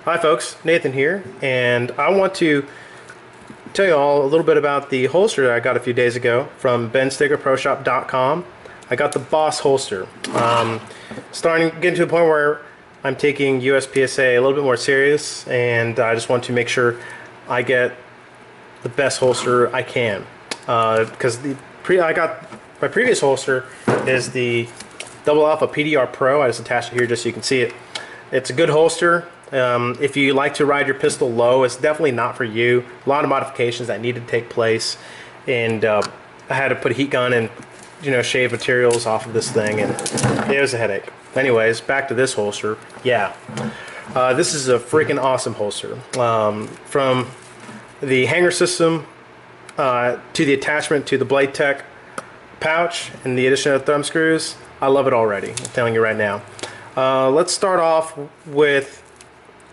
Hi folks, Nathan here, and I want to tell you all a little bit about the holster that I got a few days ago from benstickerproshop.com. I got the Boss holster. Getting to a point where I'm taking USPSA a little bit more serious, and I just want to make sure I get the best holster I can. Because I got my previous holster is the Double Alpha PDR Pro. I just attached it here just so you can see it. It's a good holster. If you like to ride your pistol low, it's definitely not for you. A lot of modifications that need to take place, and I had to put a heat gun and shave materials off of this thing, and it was a headache. Anyways, back to this holster. Yeah, this is a freaking awesome holster. From the hanger system to the attachment to the Blade Tech pouch and the addition of thumb screws, I love it already. I'm telling you right now. Let's start off with.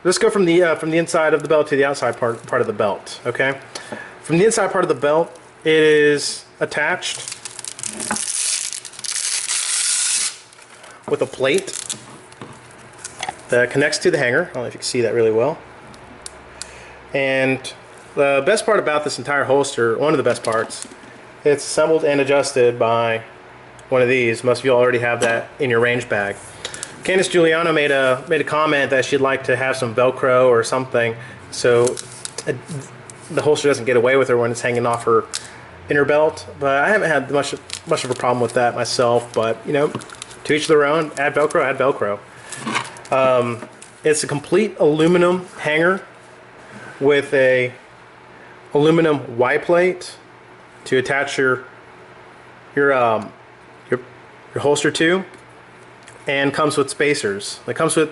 Let's go from the inside of the belt to the outside part of the belt. Okay, from the inside part of the belt, it is attached with a plate that connects to the hanger. I don't know if you can see that really well. And the best part about this entire holster, one of the best parts, it's assembled and adjusted by one of these. Most of you already have that in your range bag. Candice Giuliano made a comment that she'd like to have some Velcro or something so the holster doesn't get away with her when it's hanging off her inner belt. But I haven't had much of a problem with that myself. But to each their own. Add Velcro, add Velcro. It's a complete aluminum hanger with a aluminum Y plate to attach your holster to. And comes with spacers.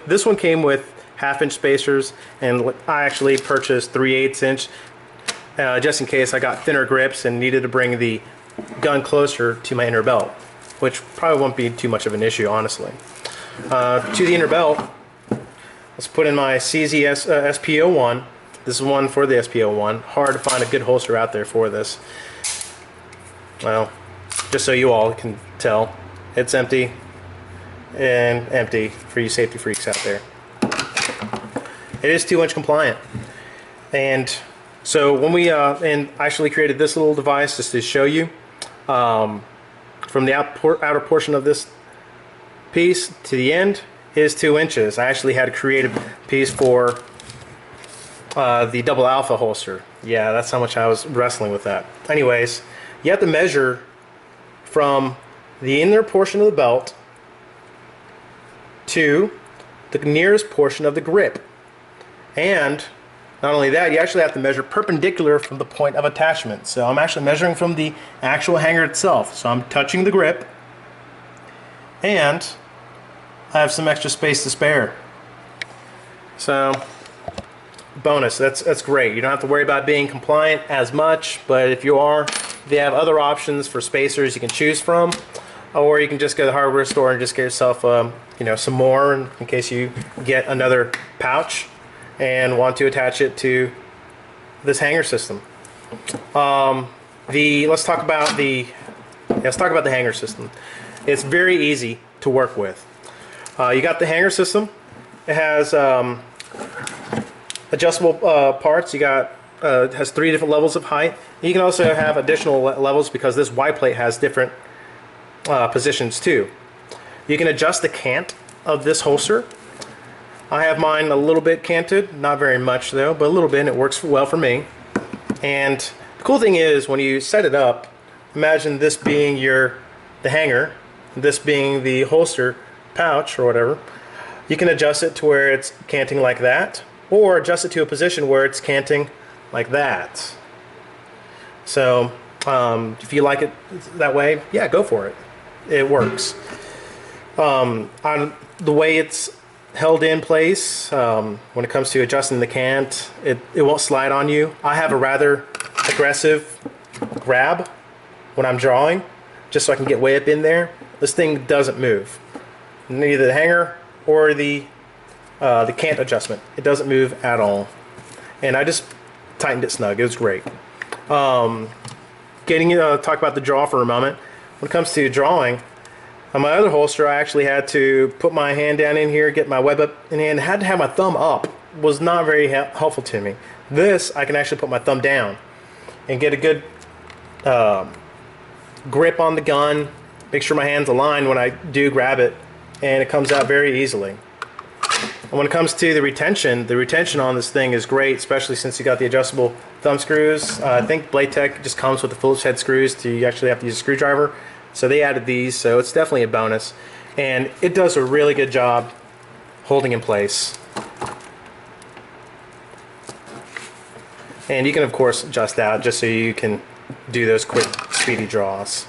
This one came with 1/2 inch spacers, and I actually purchased 3/8 inch just in case I got thinner grips and needed to bring the gun closer to my inner belt, which probably won't be too much of an issue, honestly. To the inner belt, let's put in my CZ-SP01. This is one for the SP01. Hard to find a good holster out there for this. Well, just so you all can tell, it's empty. And empty for you safety freaks out there. It is 2-inch compliant, and so when we and I actually created this little device just to show you from the outer portion of this piece to the end is 2 inches. I actually had to create a piece for the Double Alpha holster. Yeah, that's how much I was wrestling with that. Anyways, you have to measure from the inner portion of the belt to the nearest portion of the grip. And not only that, you actually have to measure perpendicular from the point of attachment. So I'm actually measuring from the actual hanger itself. So I'm touching the grip, and I have some extra space to spare. So bonus, that's great. You don't have to worry about being compliant as much, but if you are, they have other options for spacers you can choose from. Or you can just go to the hardware store and just get yourself, some more in case you get another pouch and want to attach it to this hanger system. Let's talk about the hanger system. It's very easy to work with. You got the hanger system. It has adjustable parts. It has 3 different levels of height. You can also have additional levels because this Y plate has different positions too. You can adjust the cant of this holster. I have mine a little bit canted, not very much though, but a little bit, and it works well for me. And the cool thing is when you set it up, imagine this being the hanger, this being the holster pouch or whatever. You can adjust it to where it's canting like that, or adjust it to a position where it's canting like that. So if you like it that way, yeah, go for it. It works. On the way it's held in place, when it comes to adjusting the cant, it won't slide on you. I have a rather aggressive grab when I'm drawing, just so I can get way up in there. This thing doesn't move. Neither the hanger or the cant adjustment. It doesn't move at all. And I just tightened it snug. It was great. Talk about the draw for a moment. When it comes to drawing, on my other holster, I actually had to put my hand down in here, get my web up in hand, had to have my thumb up was not very helpful to me. This, I can actually put my thumb down and get a good grip on the gun, make sure my hand's aligned when I do grab it, and it comes out very easily. And when it comes to the retention on this thing is great, especially since you got the adjustable thumb screws. I think Blade Tech just comes with the Phillips head screws, you actually have to use a screwdriver. So they added these, so it's definitely a bonus. And it does a really good job holding in place. And you can of course adjust out just so you can do those quick speedy draws.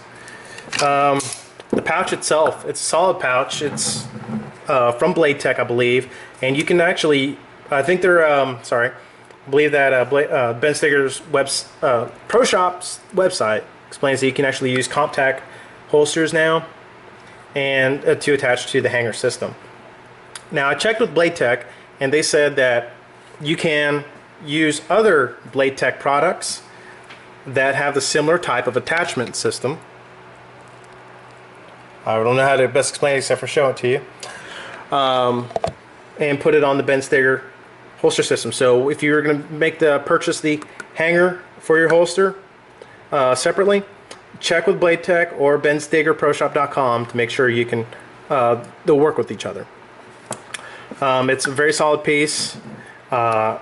The pouch itself, it's a solid pouch. It's from Blade Tech, I believe, and you can actually, I think they're I believe that Ben Steger's Pro Shop's website explains that you can actually use CompTac holsters now and to attach to the hanger system. Now I checked with Blade Tech and they said that you can use other Blade Tech products that have the similar type of attachment system. I don't know how to best explain it except for showing it to you. And put it on the Ben Steger holster system. So if you're going to purchase the hanger for your holster separately, check with Blade Tech or benstegerproshop.com to make sure you can they'll work with each other. It's a very solid piece. Like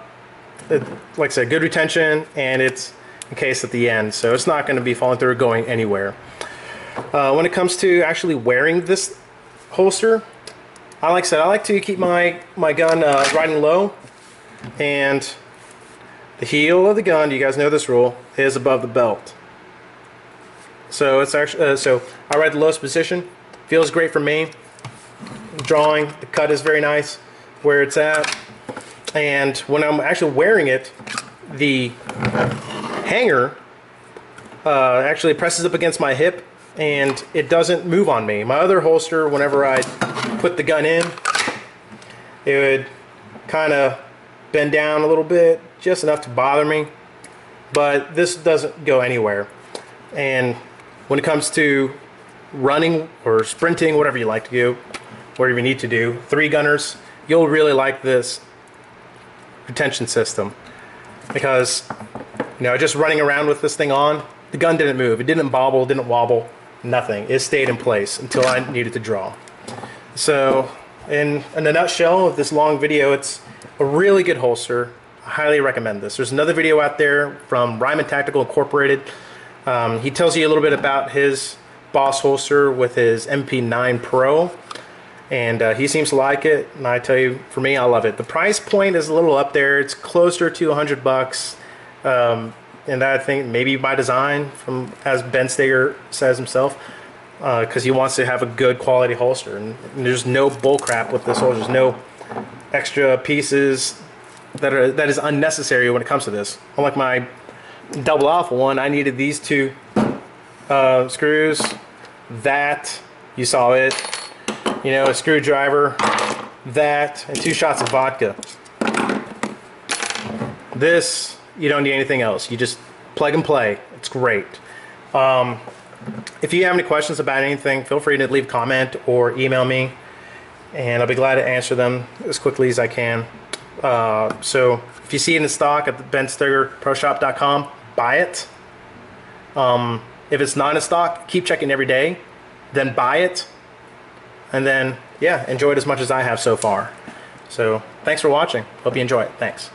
I said, good retention, and it's encased at the end, so it's not going to be falling through or going anywhere. When it comes to actually wearing this holster, like I said, I like to keep my gun riding low, and the heel of the gun, you guys know this rule, is above the belt. So it's actually so I ride the lowest position. Feels great for me. Drawing, the cut is very nice where it's at. And when I'm actually wearing it, the hanger actually presses up against my hip and it doesn't move on me. My other holster, whenever I put the gun in, it would kind of bend down a little bit, just enough to bother me. But this doesn't go anywhere. And when it comes to running or sprinting, whatever you like to do, whatever you need to do, three gunners, you'll really like this retention system, because just running around with this thing on, the gun didn't move, it didn't bobble, didn't wobble, nothing. It stayed in place until I needed to draw. So in a nutshell of this long video, it's a really good holster. I highly recommend this. There's another video out there from Ryman Tactical Incorporated. He tells you a little bit about his Boss holster with his MP9 Pro, and he seems to like it, and I tell you, for me, I love it. The price point is a little up there. It's closer to $100, and I think maybe by design, as Ben Steger says himself, because he wants to have a good quality holster, and there's no bull crap with this holster. There's no extra pieces that is unnecessary when it comes to this. Unlike my double alpha one, I needed these two screws, that, you saw it, a screwdriver, that, and 2 shots of vodka. This, you don't need anything else. You just plug and play. It's great. If you have any questions about anything, feel free to leave a comment or email me, and I'll be glad to answer them as quickly as I can. So if you see it in stock at benstegerproshop.com, buy it. If it's not in stock, keep checking every day, then buy it, and then, yeah, enjoy it as much as I have so far. So thanks for watching. Hope you enjoy it. Thanks.